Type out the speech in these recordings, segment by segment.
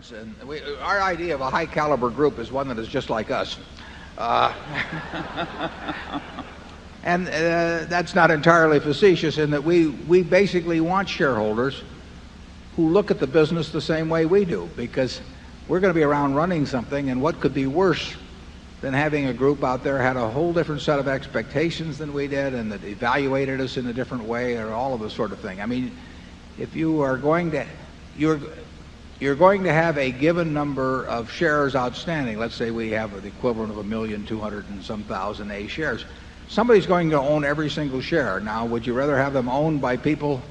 difference. And our idea of a high caliber group is one that is just like us. And that's not entirely facetious in that we basically want shareholders who look at the business the same way we do, because we're going to be around running something, and what could be worse than having a group out there had a whole different set of expectations than we did, and that evaluated us in a different way, or all of this sort of thing. I mean, if you are going to, you're going to have a given number of shares outstanding. Let's say we have the equivalent of 1,200,000 and some thousand A shares. Somebody's going to own every single share. Now, would you rather have them owned by people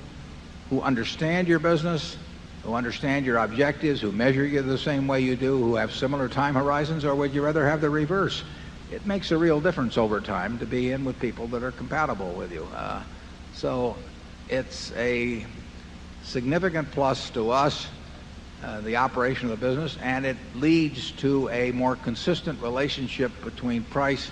who understand your business, who understand your objectives, who measure you the same way you do, who have similar time horizons, or would you rather have the reverse? It makes a real difference over time to be in with people that are compatible with you. So it's a significant plus to us, the operation of the business, and it leads to a more consistent relationship between price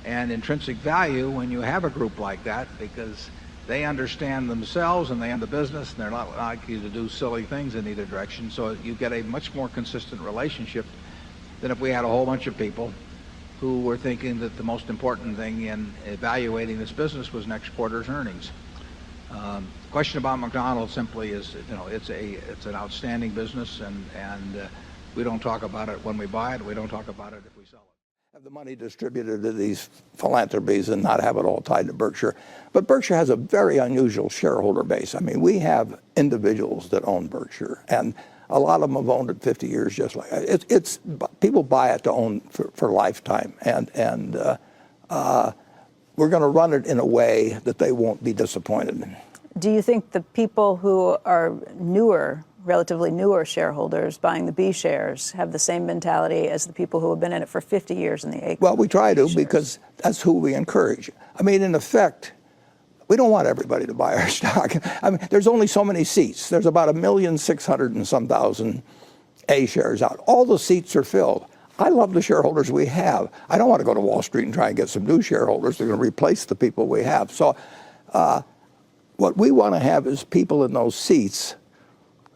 and intrinsic value when you have a group like that, because they understand themselves and they understand the business, and they're not likely to do silly things in either direction. So you get a much more consistent relationship than if we had a whole bunch of people who were thinking that the most important thing in evaluating this business was next quarter's earnings. The question about McDonald's simply is, it's an outstanding business, and we don't talk about it when we buy it. We don't talk about it if we sell it. Have the money distributed to these philanthropies and not have it all tied to Berkshire. But Berkshire has a very unusual shareholder base. I mean, we have individuals that own Berkshire, and a lot of them have owned it 50 years just like it's people buy it to own for lifetime, and we're going to run it in a way that they won't be disappointed. Do you think the people who are relatively newer shareholders buying the B shares have the same mentality as the people who have been in it for 50 years in the A? Well, we try to, because that's who we encourage. I mean, in effect, we don't want everybody to buy our stock. I mean, there's only so many seats. There's about 1,600,000 and some thousand A shares out. All the seats are filled. I love the shareholders we have. I don't want to go to Wall Street and try and get some new shareholders. They're going to replace the people we have. So what we want to have is people in those seats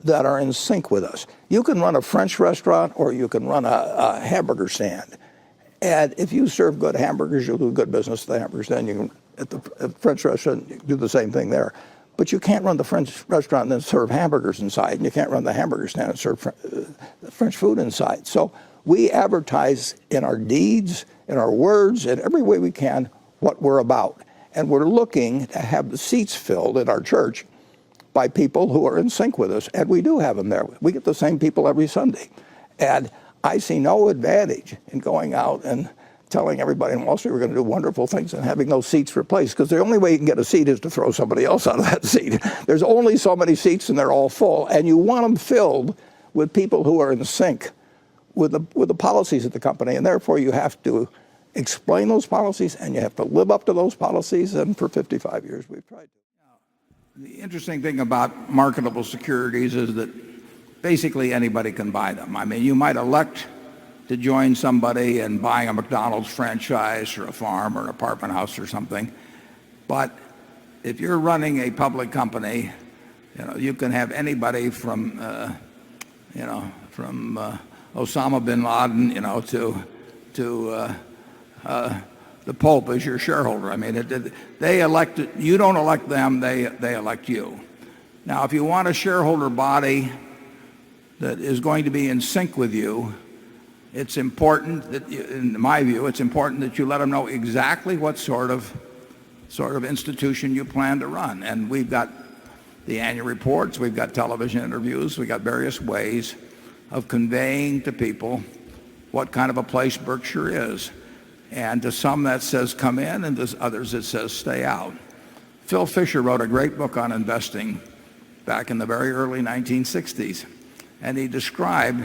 that are in sync with us. You can run a French restaurant, or you can run a hamburger stand. And if you serve good hamburgers, you'll do good business at the hamburger stand. You can, at the French restaurant, do the same thing there. But you can't run the French restaurant and then serve hamburgers inside. And you can't run the hamburger stand and serve French food inside. So we advertise in our deeds, in our words, in every way we can what we're about. And we're looking to have the seats filled in our church by people who are in sync with us, and we do have them there. We get the same people every Sunday. And I see no advantage in going out and telling everybody in Wall Street we're going to do wonderful things and having those seats replaced, because the only way you can get a seat is to throw somebody else out of that seat. There's only so many seats, and they're all full, and you want them filled with people who are in sync with the policies of the company, and therefore you have to explain those policies, and you have to live up to those policies, and for 55 years we've tried to. The interesting thing about marketable securities is that basically anybody can buy them. I mean, you might elect to join somebody in buying a McDonald's franchise, or a farm, or an apartment house, or something. But if you're running a public company, you can have anybody from Osama bin Laden, to the Pope as your shareholder. I mean, they elect you, don't elect them, they elect you. Now, if you want a shareholder body that is going to be in sync with you, it's important that, in my view, it's important that you let them know exactly what sort of institution you plan to run. And we've got the annual reports, we've got television interviews, we've got various ways of conveying to people what kind of a place Berkshire is. And to some that says come in, and to others it says stay out. Phil Fisher wrote a great book on investing back in the very early 1960s. And he described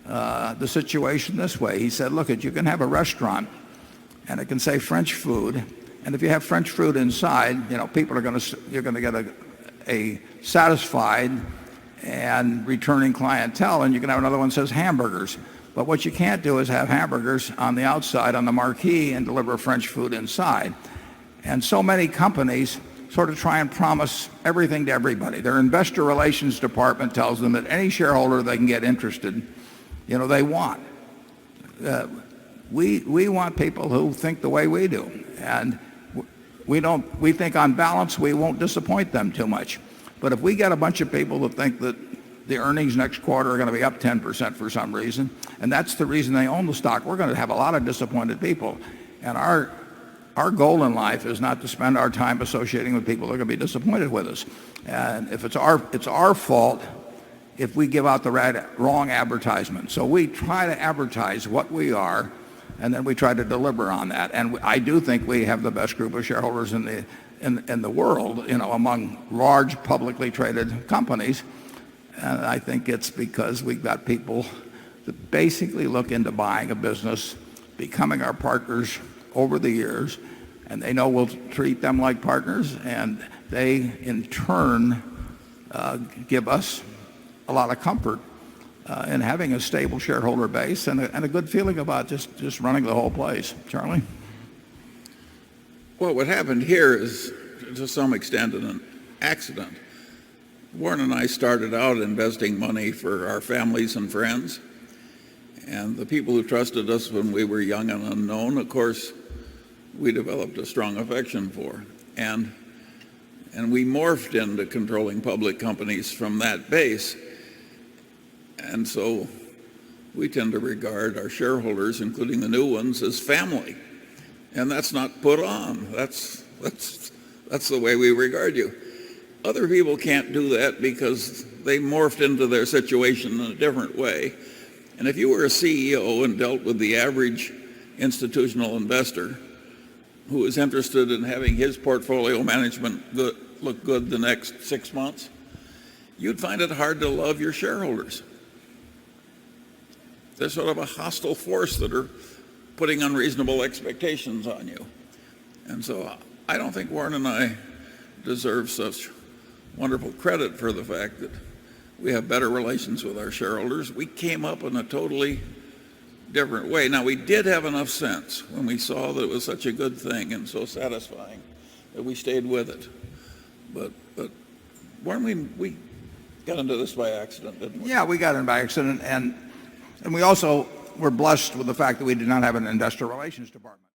the situation this way. He said, look, you can have a restaurant, and it can say French food. And if you have French food inside, people are you're going to get a satisfied and returning clientele, and you can have another one that says hamburgers. But what you can't do is have hamburgers on the outside on the marquee and deliver French food inside. And so many companies sort of try and promise everything to everybody. Their investor relations department tells them that any shareholder they can get interested, they want. We want people who think the way we do. And we think on balance we won't disappoint them too much. But if we get a bunch of people that think that the earnings next quarter are going to be up 10% for some reason, and that's the reason they own the stock, we're going to have a lot of disappointed people. And our goal in life is not to spend our time associating with people that are going to be disappointed with us. And if it's our fault if we give out the wrong advertisement. So we try to advertise what we are, and then we try to deliver on that. And I do think we have the best group of shareholders in the world, among large publicly traded companies. And I think it's because we've got people that basically look into buying a business, becoming our partners over the years, and they know we'll treat them like partners, and they in turn give us a lot of comfort in having a stable shareholder base and a good feeling about just running the whole place. Charlie? Well, what happened here is to some extent an accident. Warren and I started out investing money for our families and friends, and the people who trusted us when we were young and unknown, of course, we developed a strong affection for. And we morphed into controlling public companies from that base. And so we tend to regard our shareholders, including the new ones, as family. And that's not put on. That's the way we regard you. Other people can't do that because they morphed into their situation in a different way. And if you were a CEO and dealt with the average institutional investor who was interested in having his portfolio management look good the next 6 months, you'd find it hard to love your shareholders. They're sort of a hostile force that are putting unreasonable expectations on you. And so I don't think Warren and I deserve such wonderful credit for the fact that we have better relations with our shareholders. We came up in a totally different way. Now, we did have enough sense when we saw that it was such a good thing and so satisfying that we stayed with it. But Warren, we got into this by accident, didn't we? Yeah, we got in by accident, and we also were blessed with the fact that we did not have an investor relations department.